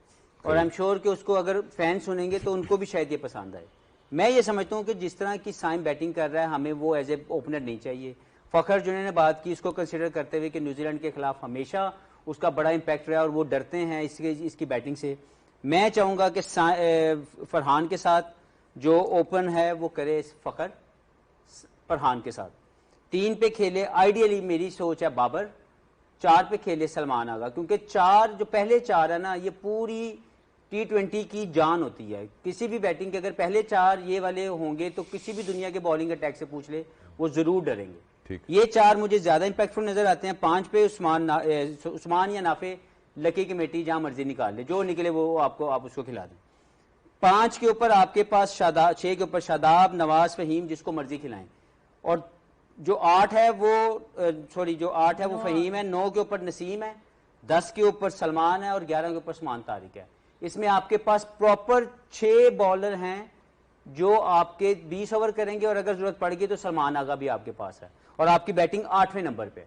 اور آئی ایم شیور کہ اس کو اگر فین سنیں گے تو ان کو بھی شاید یہ پسند آئے. میں یہ سمجھتا ہوں کہ جس طرح کی سائم بیٹنگ کر رہا ہے ہمیں وہ ایز اے اوپنر نہیں چاہیے. فخر جنہوں نے بات کی اس کو کنسیڈر کرتے ہوئے کہ نیوزی لینڈ کے خلاف ہمیشہ اس کا بڑا امپیکٹ رہا اور وہ ڈرتے ہیں اس کی بیٹنگ سے. میں چاہوں گا کہ فرحان کے ساتھ جو اوپن ہے وہ کرے فخر فرحان کے ساتھ. 3 پہ کھیلے, آئیڈیلی میری سوچ ہے بابر, 4 پہ کھیلے سلمان آغا, کیونکہ 4 جو پہلے 4 ہے نا یہ پوری T20 کی جان ہوتی ہے. کسی بھی بیٹنگ کے اگر پہلے 4 یہ والے ہوں گے تو کسی بھی دنیا کے بالنگ اٹیک سے پوچھ لے وہ ضرور ڈریں گے. یہ 4 مجھے زیادہ امپیکٹفل نظر آتے ہیں. 5 پہ عثمان یا نافع, لکی کمیٹی جہاں مرضی نکال لے, جو نکلے وہ آپ اس کو کھلا دیں. 5 کے اوپر آپ کے پاس 6 کے اوپر شاداب, نواز, فہیم, جس کو مرضی کھلائیں. اور جو 8 ہے وہ فہیم ہے. 9 کے اوپر نسیم ہے, 10 کے اوپر سلمان ہے, اور 11 کے اوپر عثمان طارق ہے. اس میں آپ کے پاس پراپر 6 بالر ہیں جو آپ کے 20 اوور کریں گے, اور اگر ضرورت پڑ گئی تو سلمان آغا بھی آپ کے پاس ہے, اور آپ کی بیٹنگ 8ویں نمبر پہ.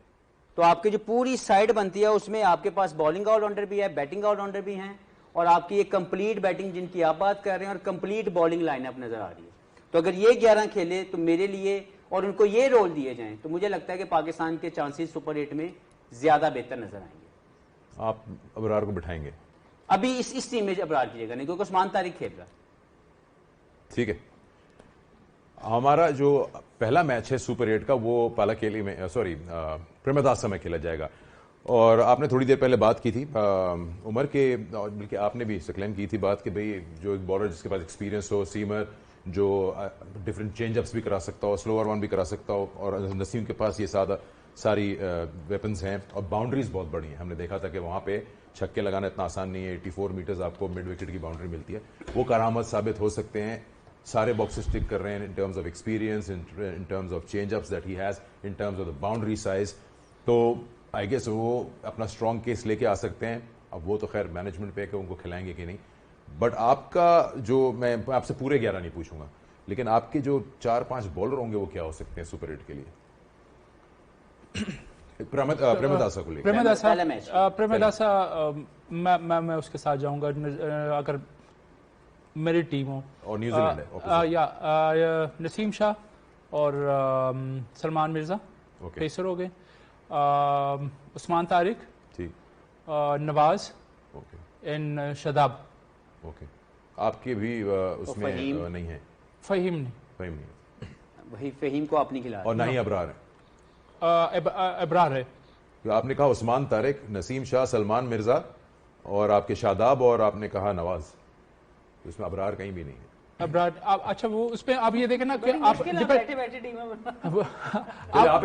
تو آپ کی جو پوری سائڈ بنتی ہے اس میں آپ کے پاس بالنگ آل راؤنڈر بھی ہے, بیٹنگ آل راؤنڈر بھی ہیں, اور آپ کی ایک کمپلیٹ بیٹنگ جن کی آپ بات کر رہے ہیں اور کمپلیٹ بالنگ لائن اپ نظر آ رہی ہے. تو اگر یہ 11 کھیلے تو میرے لیے, اور ان کو یہ رول دیے جائیں, تو مجھے لگتا ہے کہ پاکستان کے چانسز سپر 8 میں زیادہ بہتر نظر آئیں گے. آپ ابرار کو بٹھائیں گے ابھی اس ٹیم میں ابرار کیجیے گا نہیں, کیونکہ عثمان طارق کھیل رہا. ٹھیک ہے. ہمارا جو پہلا میچ ہے سپر 8 کا وہ پالاکیلی میں پریمداسا میں کھیلا جائے گا. اور آپ نے تھوڑی دیر پہلے بات کی تھی عمر کے, بلکہ آپ نے بھی کلیم کی تھی بات کہ بھئی جو ایک بالر جس کے پاس ایکسپیرینس ہو, سیمر جو ڈفرینٹ چینج اپس بھی کرا سکتا ہو, سلوور ون بھی کرا سکتا ہو, اور نسیم کے پاس یہ ساری ویپنز ہیں, اور باؤنڈریز بہت بڑی ہیں. ہم نے دیکھا تھا کہ وہاں پہ چھکے لگانا اتنا آسان نہیں ہے. 84 میٹرز آپ کو مڈ وکٹ کی باؤنڈری ملتی ہے. وہ کارآمد ثابت ہو سکتے ہیں. سارے باکسز ٹک کر رہے ہیں in terms of experience, in terms of change ups that he has, in terms of the boundary size. تو آئی گیس وہ اپنا اسٹرانگ کیس لے کے آ سکتے ہیں. اب وہ تو خیر مینجمنٹ پہ ہے کہ ان کو کھلائیں گے کہ نہیں. بٹ آپ کا جو, میں آپ سے پورے 11 نہیں پوچھوں گا, لیکن آپ کے جو 4-5 بالر ہوں گے وہ کیا ہو سکتے ہیں سپر 8 کے لیے پریمداسا کو لے کے؟ پریمداسا میں اس کے ساتھ جاؤں گا اگر میری ٹیم ہو. اور نیوزی لینڈ ہے یا نسیم شاہ اور سلمان مرزا پیسر ہو گئے, عثمان طارق, نواز, ان شاداب. اوکے. آپ کے بھی اس میں نہیں ہے؟ فہیم نہیں, وہی فہیم کو آپ نہیں کھلا, اور نہ ہی ابرار ہے. ابرار ہے. آپ نے کہا عثمان طارق, نسیم شاہ, سلمان مرزا, اور آپ کے شاداب, اور آپ نے کہا نواز. اس میں ابرار کہیں بھی نہیں ہے. ابرار اچھا وہ اس پہ آپ یہ دیکھیں نا کہ آپ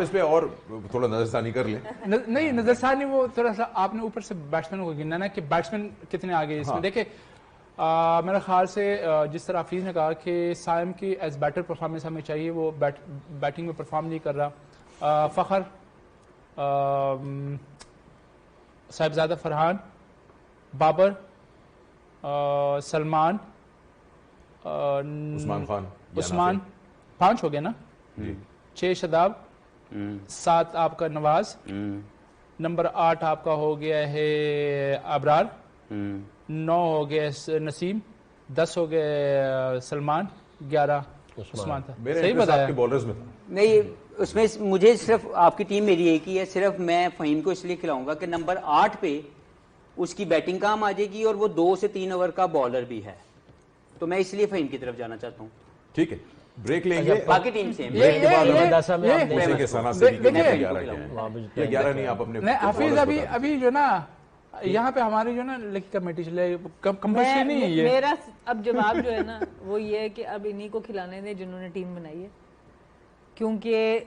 اس پہ اور تھوڑا نظر ثانی کر لیں. نہیں نظر ثانی وہ تھوڑا سا آپ نے اوپر سے بیٹسمین کو گننا نا کہ بیٹسمین کتنے آگے اس میں. دیکھیں میرے خیال سے جس طرح حفیظ نے کہا کہ سائم کی ایز بیٹر پرفارمنس ہمیں چاہیے, وہ بیٹنگ میں پرفارم نہیں کر رہا. فخر, صاحبزادہ فرحان, بابر, سلمان, عثمان خان, عثمان, 5 ہو گئے نا, 6 شاداب, 7 آپ کا نواز, نمبر 8 آپ کا ہو گیا ہے ابرار, 9 ہو گئے نسیم, 10 ہو گئے سلمان, 11 عثمان تھا. صحیح بتایا؟ نہیں اس میں مجھے صرف آپ کی ٹیم میری ایک ہی ہے, صرف میں فہیم کو اس لیے کھلاؤں گا کہ نمبر 8 پہ اس کی بیٹنگ کام آ جائے گی, اور وہ 2 سے 3 اوور کا بالر بھی ہے, تو میں اس لیے فہیم کی طرف جانا چاہتا ہوں. ٹھیک ہے, بریک لیں گے. باقی ٹیم سے حفیظ ابھی جو نا یہاں پہ ہماری جو نا لکی کمیٹی چلے کمپلسری نہیں ہے یہ. میرا اب جواب جو ہے نا وہ یہ ہے کہ اب انہی کو کھلانے دیں جنہوں نے ٹیم بنائی ہے, کیونکہ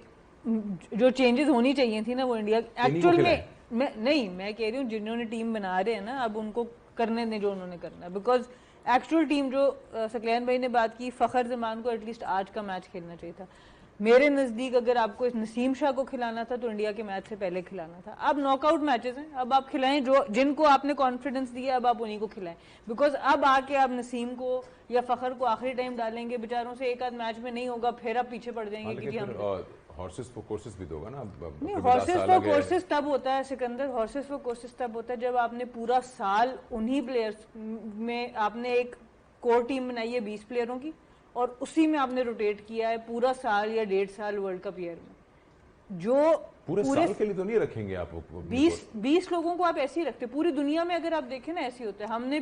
جو چینجز ہونی چاہیے تھی نا وہ انڈیا ایکچوئل میں نہیں, میں کہہ رہی ہوں جنہوں نے ٹیم بنا رہے ہیں نا اب ان کو کرنے دیں جو انہوں نے کرنا ہے. بیکاز ایکچوئل ٹیم جو سکلین بھائی نے بات کی, فخر زمان کو ایٹ لیسٹ آج کا میچ کھیلنا چاہیے تھا. میرے نزدیک اگر آپ کو نسیم شاہ کو کھلانا تھا تو انڈیا کے میچ سے پہلے کھلانا تھا. اب ناک آؤٹ میچز ہیں, اب آپ کھلائیں جن کو آپ نے کانفیڈنس دیا, اب آپ انہیں کو کھلائیں, بیکاز اب آ کے آپ نسیم کو یا فخر کو آخری ٹائم ڈالیں گے, بیچاروں سے ایک آدھ میچ میں نہیں ہوگا, پھر آپ پیچھے پڑ جائیں گے کہ جی ہم ہارسز فور کورسز بھی دو گا نا. نہیں, ہارسز فور کورسز تب ہوتا ہے سکندر, ہارسز فور کورسز تب ہوتا ہے جب آپ نے پورا سال انہی پلیئرز میں آپ نے ایک کور ٹیم بنائی ہے 20 پلیئروں کی, اور اسی میں آپ نے روٹیٹ کیا ہے پورا سال یا 1.5 سال ورلڈ کپ ایئر میں. جو پورے سال کے لیے تو نہیں رکھیں گے آپ 20 لوگوں کو آپ ایسے ہی رکھتے, پوری دنیا میں اگر آپ دیکھیں نا ایسے ہوتا ہے. ہم نے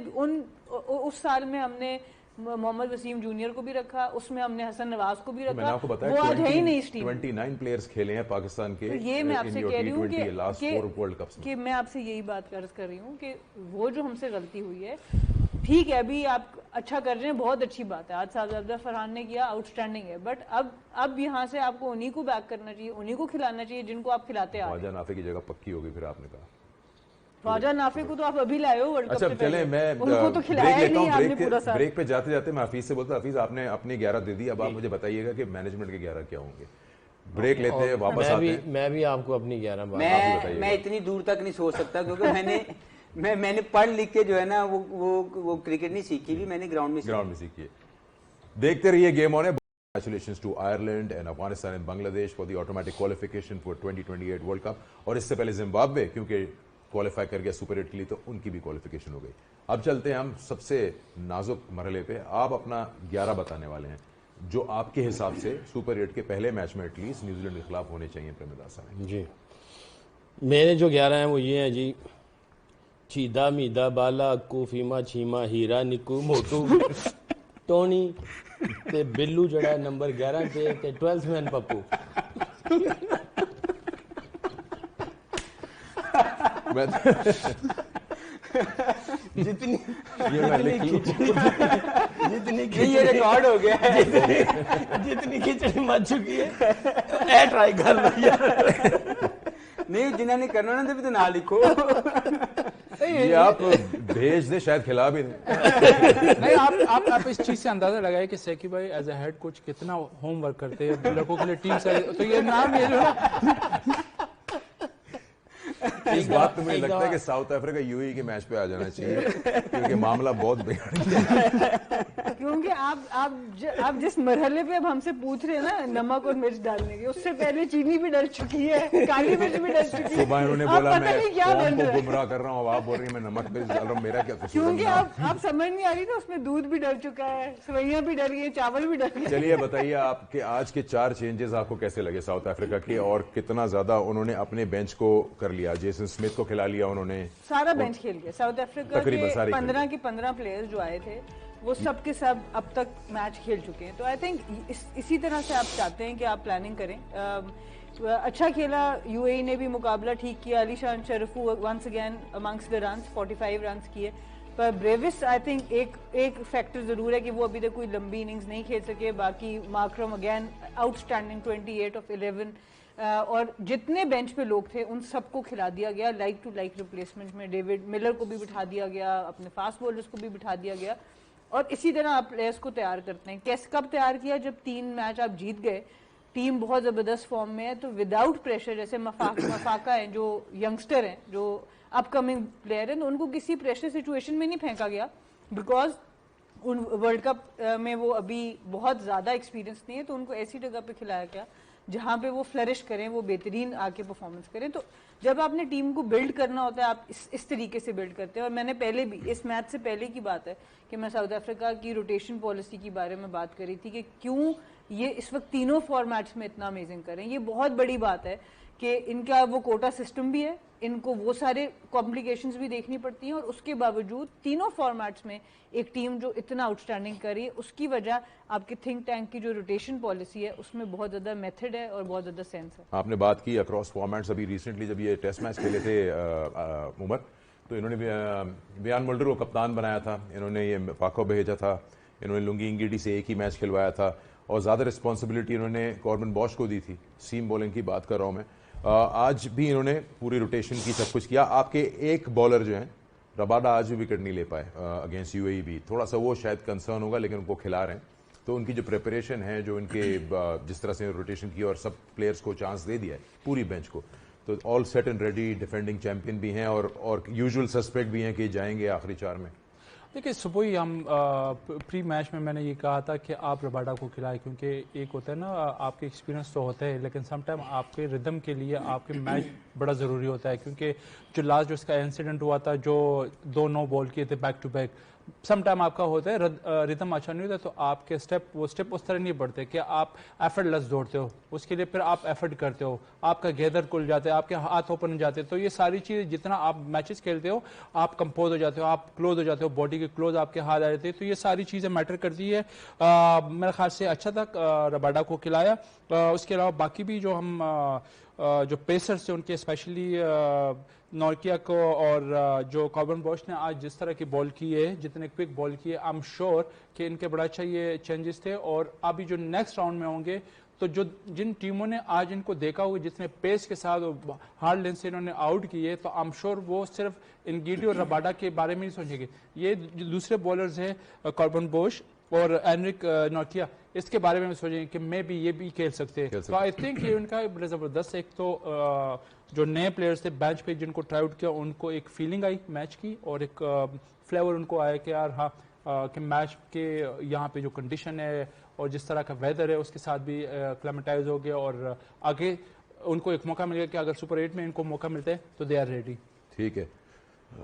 اس سال میں ہم نے محمد وسیم جونیئر کو بھی رکھا, اس میں ہم نے حسن نواز کو بھی رکھا, وہ آج ہے ہی نہیں اس ٹیم. 29 پلیئرز کھیلے ہیں پاکستان کے, یہ میں آپ سے کہہ رہی ہوں کہ میں آپ سے یہی بات عرض کر رہی ہوں کہ وہ جو ہم سے غلطی ہوئی ہے, ٹھیک ہے ابھی آپ اچھا کر رہے ہیں, بہت اچھی بات ہے, آج صاحب فرحان نے کیا آؤٹ اسٹینڈنگ ہے, بٹ اب یہاں سے آپ کو انہی کو بیک کرنا چاہیے, انہی کو کھلانا چاہیے جن کو آپ کھلاتے آ رہے ہیں. خواجہ نافع کی جگہ پکی ہوگی پھر آپ نے کہا. خواجہ نافع کو تو آپ ابھی لائے ہو ورلڈ کپ سے اچھا پہلے, چلیں میں ان کو تو کھلایا ہی نہیں آپ نے پورا سال. بریک پہ جاتے جاتے میں حفیظ سے بولتا, حفیظ آپ نے اپنی 11 دے دی, اب آپ مجھے بتائیے گا کہ مینجمنٹ کے 11 کیا ہوں گے. بریک لیتے ہیں, واپس آتے ہیں. میں بھی آپ کو اپنی 11 میں اتنی دور تک نہیں سوچ سکتا, کیونکہ میں نے پڑھ لکھ کے جو ہے نا وہ کرکٹ نہیں سیکھی بھی, میں نے گراؤنڈ میں سیکھی ہے. دیکھتے رہیے گیم آن ہے. Congratulations to Ireland and Afghanistan and Bangladesh for the automatic qualification for 2028 World Cup. اور اس سے پہلے زمبابوے کیونکہ کوالیفائی کر گیا سپر 8 کے لیے, تو ان کی بھی کوالیفیکیشن ہو گئی. اب چلتے ہیں ہم سب سے نازک مرحلے پہ. آپ اپنا 11 بتانے والے ہیں جو آپ کے حساب سے سپر 8 کے پہلے میچ میں ایٹ لیسٹ نیوزی لینڈ کے خلاف ہونے چاہیے. پریمدار صاحب جی, میرے جو 11 ہیں وہ یہ ہیں جی: چیدہ میدہ بالا اکو فیما چھیما ہیرا نکو موٹو ٹونی تے بلو جڑا ہے نمبر 11 تے 12th مین پپو. جتنی یہ ریکارڈ ہو گیا ہے, جتنی کھچڑی مچ چکی ہے اے ٹرائی کر لو یار. نہیں, جنہوں نے کرنا نا تو نہ لکھو, یہ آپ بھیج دیں, شاید کھلا بھی دیں. نہیں, آپ اس چیز سے اندازہ لگائے کہ سیکی بھائی ایز اے ہیڈ کوچ کتنا ہوم ورک کرتے ہیں لڑکوں کے لیے ٹیم سے, تو یہ نام یہ جو ہے اس بات میں مجھے لگتا ہے کہ ساؤتھ افریقہ یو اے کے میچ پہ آ جانا چاہیے, کیونکہ معاملہ بہت بگڑ گیا. کیونکہ آپ جس مرحلے پہ اب ہم سے پوچھ رہے ہیں نا نمک اور مرچ ڈالنے کی, اس سے پہلے چینی بھی ڈل چکی ہے, کالی مرچ بھی ڈل چکی ہے. صبح انہوں نے بولا میں قوم کو گمراہ کر رہا ہوں, اب آپ بول رہی ہیں میں نمک مرچ ڈال رہا ہوں, میرا کیا قصور ہے؟ کیونکہ آپ سمجھ نہیں آ رہی نا, اس میں دودھ بھی ڈل چکا ہے, سوئیاں بھی ڈل گئی, چاول بھی ڈل گئے. چلیے بتائیے آپ کے آج کے 4 چینجز آپ کو کیسے لگے ساؤتھ افریقہ کے, اور کتنا زیادہ انہوں نے اپنے بینچ کو کر لیا؟ جیسن اسمتھ کو کھلا لیا انہوں نے, سارا بینچ کھیل گیا ساؤتھ افریقہ کے 15 کے 15 پلیئرز جو آئے تھے وہ سب کے سب اب تک میچ کھیل چکے ہیں. تو آئی تھنک اسی طرح سے آپ چاہتے ہیں کہ آپ پلاننگ کریں. اچھا کھیلا یو اے نے بھی, مقابلہ ٹھیک کیا. Ali Shan Sharafu once again amongst the runs 45 runs کیے, پر بریوس آئی تھنک ایک فیکٹر ضرور ہے کہ وہ ابھی تک کوئی لمبی اننگز نہیں کھیل سکے. باقی Markram again out standing 28 of 11, اور جتنے بینچ پہ لوگ تھے ان سب کو کھلا دیا گیا لائک ٹو لائک ریپلیسمنٹ میں. ڈیوڈ ملر کو بھی بٹھا دیا گیا, اپنے فاسٹ بولرز کو بھی بٹھا دیا گیا, اور اسی طرح آپ پلیئرس کو تیار کرتے ہیں. کیسے کب تیار کیا؟ جب 3 میچ آپ جیت گئے, ٹیم بہت زبردست فارم میں ہے, تو وداؤٹ پریشر, جیسے مفاقہ ہیں جو ینگسٹر ہیں جو اپ کمنگ پلیئر ہیں, تو ان کو کسی پریشر سچویشن میں نہیں پھینکا گیا, بیکاز ورلڈ کپ میں وہ ابھی بہت زیادہ ایکسپیرینس نہیں ہے, تو ان کو ایسی جگہ پہ کھلایا گیا جہاں پہ وہ فلرش کریں, وہ بہترین آ کے پرفارمنس کریں. تو جب آپ نے ٹیم کو بلڈ کرنا ہوتا ہے آپ اس طریقے سے بلڈ کرتے ہیں. اور میں نے پہلے بھی اس میچ سے پہلے کی بات ہے کہ میں ساؤتھ افریقہ کی روٹیشن پالیسی کے بارے میں بات کری تھی کہ کیوں یہ اس وقت تینوں فارمیٹس میں اتنا امیزنگ کریں. یہ بہت بڑی بات ہے کہ ان کا وہ کوٹا سسٹم بھی ہے, ان کو وہ سارے کمپلیکیشنز بھی دیکھنی پڑتی ہیں, اور اس کے باوجود تینوں فارمیٹس میں ایک ٹیم جو اتنا آؤٹ اسٹینڈنگ کر رہی ہے, اس کی وجہ آپ کے تھنک ٹینک کی جو روٹیشن پالیسی ہے اس میں بہت زیادہ میتھڈ ہے اور بہت زیادہ سینس ہے. آپ نے بات کی اکراس فارمیٹس. ابھی ریسنٹلی جب یہ ٹیسٹ میچ کھیلے تھے عمر, تو انہوں نے بیان ملڈر کو کپتان بنایا تھا, انہوں نے یہ پاکو بھیجا تھا, انہوں نے لنگی انگیڈی سے ایک ہی میچ کھلوایا تھا, اور زیادہ رسپانسبلٹی انہوں نے کاربن باش کو دی تھی. سیم بولنگ کی بات کر رہا ہوں میں. آج بھی انہوں نے پوری روٹیشن کی, سب کچھ کیا. آپ کے ایک بالر جو ہیں رباڈا آج بھی وکٹ نہیں لے پائے اگینسٹ یو اے ای بھی, تھوڑا سا وہ شاید کنسرن ہوگا, لیکن ان کو کھلا رہے ہیں. تو ان کی جو پریپریشن ہے, جو ان کے جس طرح سے روٹیشن کی اور سب پلیئرز کو چانس دے دیا ہے پوری بینچ کو, تو all set and ready, defending champion بھی ہیں اور یوزول سسپیکٹ بھی ہیں کہ جائیں گے آخری 4 میں. دیکھیے صبح ہی ہم پری میچ میں نے یہ کہا تھا کہ آپ رباڈا کو کھلائیں, کیونکہ ایک ہوتا ہے نا آپ کے ایکسپیرینس تو ہوتا ہے, لیکن سم ٹائم آپ کے ردم کے لیے آپ کے میچ بڑا ضروری ہوتا ہے, کیونکہ جو لاسٹ جو اس کا انسیڈنٹ ہوا تھا, جو 2 نو بال کیے تھے back to back, some time آپ کا ہوتا ہے ردم اچھا نہیں ہوتا, تو آپ کے وہ اسٹیپ اس طرح نہیں بڑھتے کہ آپ ایفرٹ لیس دوڑتے ہو, اس کے لیے پھر آپ ایفرٹ کرتے ہو, آپ کا گیدر کھل جاتے ہیں, آپ کے ہاتھ اوپن جاتے ہیں, تو یہ ساری چیز جتنا آپ میچز کھیلتے ہو آپ کمپوز ہو جاتے ہو, آپ کلوز ہو جاتے ہو, باڈی کے کلوز آپ کے ہاتھ آ جاتے ہیں, تو یہ ساری چیزیں میٹر کرتی ہے. میرے خیال سے اچھا تھا رباڈا کو کھلایا. اس کے علاوہ باقی بھی جو ہم جو پیسرز تھے ان کے اسپیشلی نورکیا کو اور جو کاربن بوش نے آج جس طرح کی بال کی ہے, جتنے کوئک بال کی ہے, آئی ایم شیور کہ ان کے بڑا اچھا یہ چینجز تھے. اور ابھی جو نیکسٹ راؤنڈ میں ہوں گے تو جن ٹیموں نے آج ان کو دیکھا ہوگا جتنے پیس کے ساتھ ہارڈ لین سے انہوں نے آؤٹ کیے, تو آئی ایم شیور وہ صرف انگیڈی اور رباڈا کے بارے میں نہیں سوچیں گے. یہ جو دوسرے بالرز ہیں کاربن بوش اور اینرک نورکیا, اس کے بارے میں سوچیں کہ میں بھی یہ بھی کھیل سکتے ہیں. تو آئی تھنک یہ ان کا بڑا زبردست, ایک تو جو نئے پلیئرز تھے بینچ پہ جن کو ٹرائی آؤٹ کیا, ان کو ایک فیلنگ آئی میچ کی, اور ایک فلیور ان کو آیا کہ یار ہاں کہ میچ کے یہاں پہ جو کنڈیشن ہے اور جس طرح کا ویدر ہے اس کے ساتھ بھی کلیمیٹائز ہو گیا, اور آگے ان کو ایک موقع مل گیا کہ اگر سپر 8 میں ان کو موقع ملتا ہے تو دے آر ریڈی. ٹھیک ہے,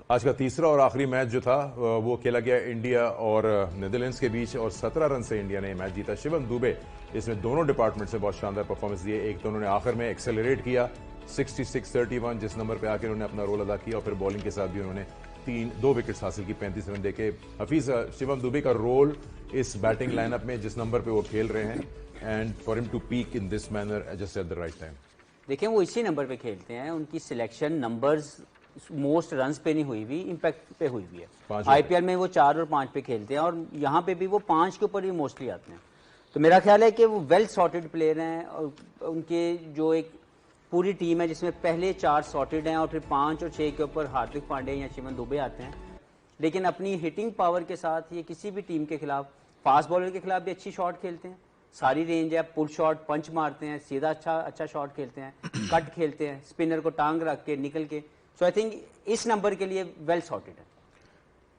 آج کا تیسرا اور آخری میچ جو تھا وہ کھیلا گیا انڈیا اور نیدرلینڈز کے بیچ, اور 17 رن سے انڈیا نے میچ جیتا. شیوم دوبے اس میں دونوں ڈپارٹمنٹ سے بہت شاندار پرفارمنس دیے. ایک تو انہوں نے آخر میں ایکسیلریٹ کیا 66-31 جس نمبر پہ آ کے انہوں نے اپنا رول ادا کیا, اور پھر بالنگ کے ساتھ بھی انہوں نے 2 وکٹس حاصل کی, 35 رن دے کے. حفیظ, شیوم دوبے کا رول اس بیٹنگ لائن اپ میں جس نمبر پہ وہ کھیل رہے ہیں, and for him to pack in this manner just at the right time. دیکھیں وہ اسی نمبر پہ کھیلتے ہیں, ان کی سلیکشن نمبرز موسٹ رنز پہ نہیں ہوئی ہوئی, امپیکٹ پہ ہوئی ہوئی ہے. آئی پی ایل میں وہ 4 اور 5 پہ کھیلتے ہیں, اور یہاں پہ بھی وہ 5 کے اوپر ہی موسٹلی آتے ہیں. تو میرا خیال ہے کہ وہ ویل سارٹیڈ پلیئر ہیں, اور ان کے جو ایک پوری ٹیم ہے جس میں پہلے 4 سارٹیڈ ہیں, اور پھر 5 اور 6 کے اوپر ہاردک پانڈے یا شیون دوبے آتے ہیں. لیکن اپنی ہٹنگ پاور کے ساتھ یہ کسی بھی ٹیم کے خلاف, فاسٹ بالر کے خلاف بھی اچھی شاٹ کھیلتے ہیں, ساری رینج ہے, پل شاٹ, پنچ مارتے ہیں, سیدھا اچھا شاٹ کھیلتے ہیں, کٹ کھیلتے ہیں, اسپنر کو ٹانگ رکھ کے نکل کے. سو آئی تھنک اس نمبر کے لیے ویل سارٹیڈ ہے.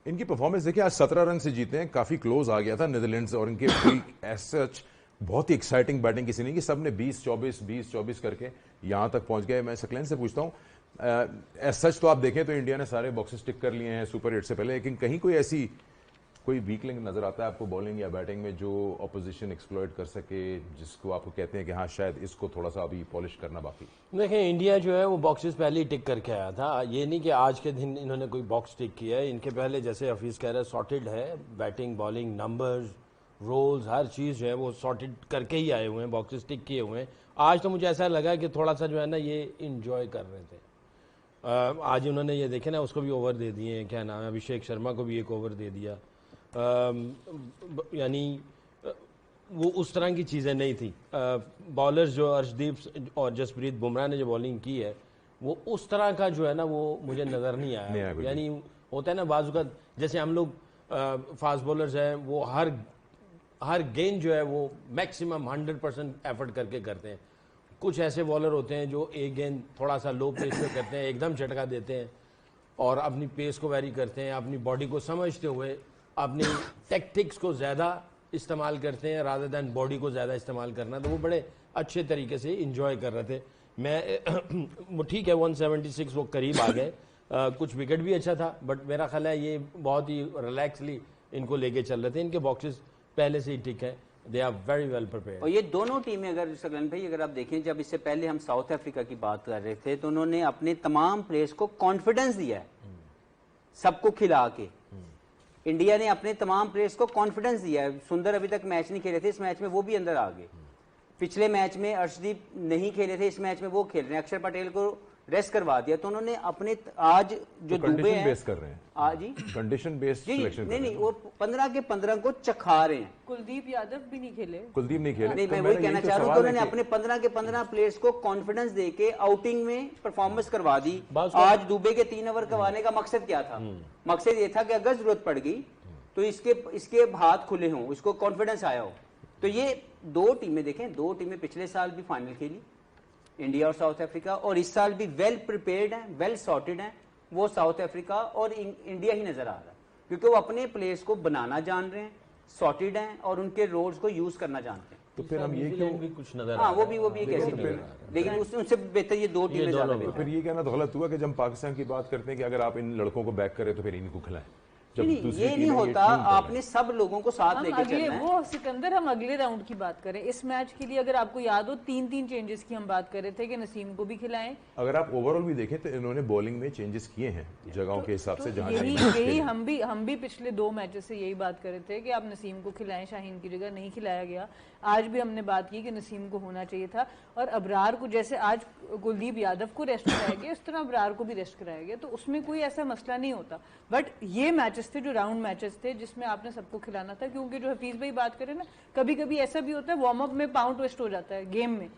ان کی پرفارمنس دیکھیں, آج 17 رن سے جیتے ہیں, کافی کلوز آ گیا تھا نیدرلینڈز, اور ان کے ایز سچ بہت ہی ایکسائٹنگ بیٹنگ کسی نہیں کی, سب نے 20-24 کر کے یہاں تک پہنچ گئے. میں سکلین سے پوچھتا ہوں, ایز سچ تو آپ دیکھیں تو انڈیا نے سارے باکسز ٹک کر لیے ہیں سپر 8 سے پہلے, لیکن کہیں کوئی ویک لنک نظر آتا ہے آپ کو بالنگ یا بیٹنگ میں جو اپوزیشن ایکسپلوئٹ کر سکے, جس کو آپ کو کہتے ہیں کہ ہاں شاید اس کو تھوڑا سا ابھی پالش کرنا باقی؟ دیکھیں انڈیا جو ہے وہ باکسز پہلے ہی ٹک کر کے آیا تھا, یہ نہیں کہ آج کے دن انہوں نے کوئی باکس ٹک کیا ہے. ان کے پہلے جیسے حفیظ کہہ رہا ہے سارٹیڈ ہے, بیٹنگ بالنگ نمبرز رولز ہر چیز جو ہے وہ سارٹیڈ کر کے ہی آئے ہوئے ہیں, باکسز ٹک کیے ہوئے ہیں. آج تو مجھے ایسا لگا کہ تھوڑا سا جو ہے نا یہ انجوائے کر رہے تھے. آج انہوں نے یہ دیکھے نا اس کو بھی اوور دے دیے ہیں, کیا نام ہے, ابھیشیک شرما کو بھی ایک اوور دے دیا. یعنی وہ اس طرح کی چیزیں نہیں تھیں. بالرز جو ارشدیپ اور جسپریت بمراہ نے جو بالنگ کی ہے وہ اس طرح کا جو ہے نا وہ مجھے نظر نہیں آیا. یعنی ہوتا ہے نا بعض اوقات جیسے ہم لوگ فاسٹ بالرز ہیں وہ ہر گیند جو ہے وہ میکسیمم 100% ایفرٹ کر کے کرتے ہیں. کچھ ایسے بالر ہوتے ہیں جو ایک گیند تھوڑا سا لو پیس پہ کرتے ہیں, ایک دم جھٹکا دیتے ہیں اور اپنی پیس کو ویری کرتے ہیں, اپنی باڈی کو سمجھتے ہوئے اپنی ٹیکٹکس کو زیادہ استعمال کرتے ہیں رادر دین باڈی کو زیادہ استعمال کرنا. تو وہ بڑے اچھے طریقے سے انجوائے کر رہے تھے. میں ٹھیک ہے 176 وہ قریب آ گئے, کچھ وکٹ بھی اچھا تھا, بٹ میرا خیال ہے یہ بہت ہی ریلیکسلی ان کو لے کے چل رہے تھے. ان کے باکسز پہلے سے ہی ٹھیک ہے, they are very well prepared. اور یہ دونوں ٹیمیں اگر سگلن بھائی اگر آپ دیکھیں, جب اس سے پہلے ہم ساؤتھ افریقہ کی بات کر رہے تھے تو انہوں نے اپنے تمام پلیئرز کو کانفیڈنس دیا ہے, سب کو کھلا کے. انڈیا نے اپنے تمام پلیئرز کو کانفیڈنس دیا ہے. سندر ابھی تک میچ نہیں کھیلے تھے, اس میچ میں وہ بھی اندر آ گئے. پچھلے میچ میں ارشدیپ نہیں کھیلے تھے, اس میچ میں وہ کھیل رہے ہیں. اکشر پٹیل کو ریسٹ کروا دیا. تو انہوں نے اپنے آج جو دوبے ہیں بیس کر رہے ہیں, جی کنڈیشن بیس سلیکشن نہیں وہ 15 کے 15 کو چکھا رہے ہیں. کلدیپ یادو بھی نہیں کھیلے, نہیں میں وہی کہنا چاہ رہا ہوں کہ انہوں نے اپنے 15 کے 15 پلیئرز کو کانفیڈنس دے کے آؤٹنگ میں پرفارمنس کروا دی. آج دوبے کے 3 اوور کروانے کا مقصد کیا تھا؟ مقصد یہ تھا کہ اگر ضرورت پڑ گئی تو اس کے ہاتھ کھلے ہوں, اس کو کانفیڈنس آیا ہو. تو یہ دو ٹیمیں دیکھیں, دو ٹیمیں پچھلے سال بھی فائنل کھیلی, انڈیا اور ساؤتھ افریقہ, اور اس سال بھی ویل پریپیئرڈ ہیں, ویل سارٹیڈ ہیں. وہ ساؤتھ افریقہ اور انڈیا ہی نظر آ رہا ہے, کیونکہ وہ اپنے پلیئرس کو بنانا جان رہے ہیں, سارٹیڈ ہیں, اور ان کے رولز کو یوز کرنا جانتے ہیں. تو پھر ہم یہ کیوں, بھی کچھ نظر ہاں وہ بھی ایک ایسی ٹیم ہے, لیکن ان سے بہتر یہ دو ٹیمیں زیادہ تو بہتر پھر یہ کہنا تو غلط ہوا کہ جب ہم پاکستان کی بات کرتے ہیں کہ اگر آپ ان لڑکوں کو بیک کریں تو پھر ان کو کھلائیں. یہ نہیں ہوتا, آپ نے سب لوگوں کو ساتھ لے کے چلنا ہے. وہ سکندر ہم اگلے راؤنڈ کی بات کریں. اس میچ کے لیے اگر آپ کو یاد ہو 3 چینجز کی ہم بات کر رہے تھے کہ نسیم کو بھی کھلائیں. اگر آپ اوور آل بھی دیکھیں تو انہوں نے بولنگ میں چینجز کیے ہیں جگہوں کے حساب سے, جہاں یہی ہم بھی پچھلے 2 میچز سے یہی بات کر رہے تھے کہ آپ نسیم کو کھلائیں, شاہین کی جگہ نہیں کھلایا گیا. آج بھی ہم نے بات کی کہ نسیم کو ہونا چاہیے تھا, اور ابرار کو جیسے آج کلدیپ یادو کو ریسٹ کرایا گیا اس طرح ابرار کو بھی ریسٹ کرایا گیا, تو اس میں کوئی ایسا مسئلہ نہیں ہوتا. بٹ یہ میچز تھے جو راؤنڈ میچز تھے جس میں آپ نے سب کو کھلانا تھا, کیونکہ جو حفیظ بھائی بات کریں نا, کبھی کبھی ایسا بھی ہوتا ہے وارم اپ میں پاؤں ٹویسٹ ہو جاتا ہے, گیم میں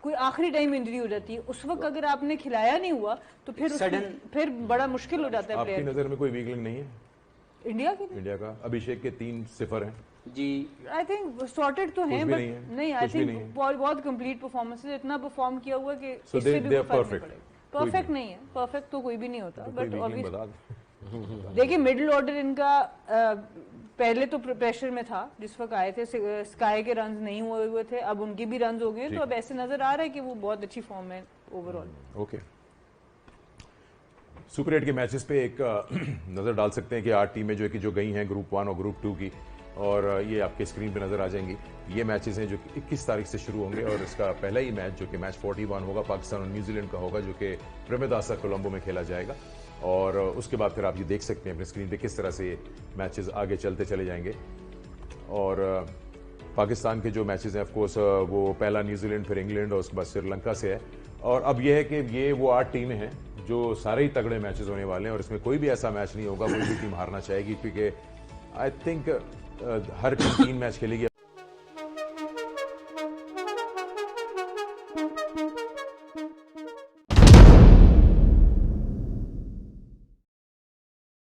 کوئی آخری ٹائم انجری ہو جاتی ہے, اس وقت اگر آپ نے کھلایا نہیں ہوا تو پھر بڑا مشکل ہو جاتا ہے. آپ کی نظر میں کوئی ویک لنک نہیں ہے انڈیا کا؟ ابھیشیک کے 3-0 ہیں جی, آئی تھنک سارٹیڈ تو ہیں, بٹ نہیں, آئی تھنک بہت کمپلیٹ پرفارمنس ہے, اتنا پرفارم کیا ہوا کہ اس سے بھی پرفیکٹ نہیں ہے. پرفیکٹ تو کوئی بھی نہیں ہوتا, بٹ دیکھیے مڈل آرڈر ان کا پہلے تو پریشر میں تھا جس وقت آئے تھے, اسکائی کے رنز نہیں ہوئے تھے, اب ان کی بھی رنز ہو گئے, تو اب ایسے نظر آ رہا ہے کہ وہ بہت اچھی فارم ہے اوور آل. اوکے, سپر 8 کے میچز پہ ایک نظر ڈال سکتے ہیں کہ 8 ٹیمیں جو گئی ہیں گروپ 1 اور گروپ 2 کی, اور یہ آپ کے اسکرین پہ نظر آ جائیں گی. یہ میچز ہیں جو 21 تاریخ سے شروع ہوں گے, اور اس کا پہلا ہی میچ جو کہ میچ 41 ہوگا پاکستان اور نیوزی لینڈ کا ہوگا, جو کہ پریمداسا کولمبو میں کھیلا جائے گا. اور اس کے بعد پھر آپ یہ دیکھ سکتے ہیں اپنے اسکرین پہ کس طرح سے یہ میچز آگے چلتے چلے جائیں گے. اور پاکستان کے جو میچز ہیں آف کورس وہ پہلا نیوزی لینڈ, پھر انگلینڈ, اور اس کے بعد سری لنکا سے ہے. اور اب یہ ہے کہ یہ وہ 8 ٹیمیں ہیں جو سارے ہی تگڑے میچز ہونے والے ہیں, اور اس میں کوئی بھی ایسا میچ نہیں ہوگا کوئی بھی ٹیم ہارنا چاہے گی, کیونکہ I think Hare team 3 match کھیلے گی.